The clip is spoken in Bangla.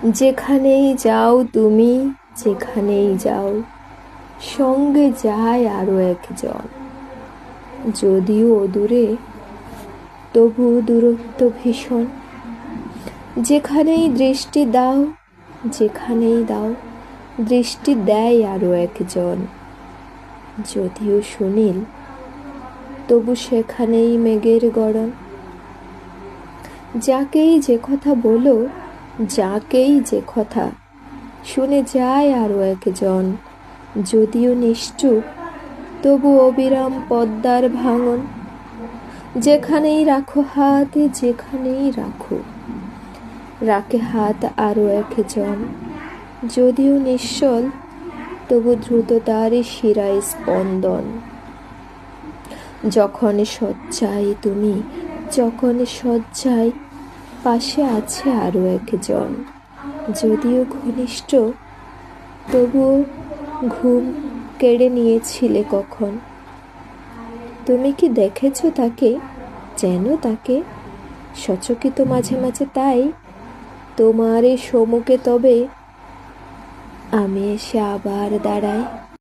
যেখানেই যাও তুমি, যেখানেই যাও, সঙ্গে যায় আরো একজন। যদিও দূরে, তবু দূরত্ব ভীষণ। যেখানেই দৃষ্টি দাও, যেখানেই দাও, দৃষ্টি দেয় আরো একজন। যদিও সুনীল, তবু সেখানেই মেঘের গড়ন। যাকেই যে কথা বলো, যাকেই যে কথা, শুনে যায় আরো একজন। যদিও নিশ্চুপ, তবু অবিরাম পদ্মার ভাঙন। যেখানেই রাখো হাত, যেখানেই রাখো, রাখে হাত আরো একজন। যদিও নিশ্চল, তবু দ্রুত তারই শিরায় স্পন্দন। যখন শয্যায় তুমি, যখন শয্যায়, পাশে আছে আরো একজন। যদিও ঘনিষ্ঠ, তবুও ঘুম কেড়ে নিয়েছিলে কখন। তুমি কি দেখেছো তাকে, চেনো তাকে, সচকিত মাঝে মাঝে তাই তোমার এই সম্মুখে, তবে আমি এসে আবার দাঁড়াই।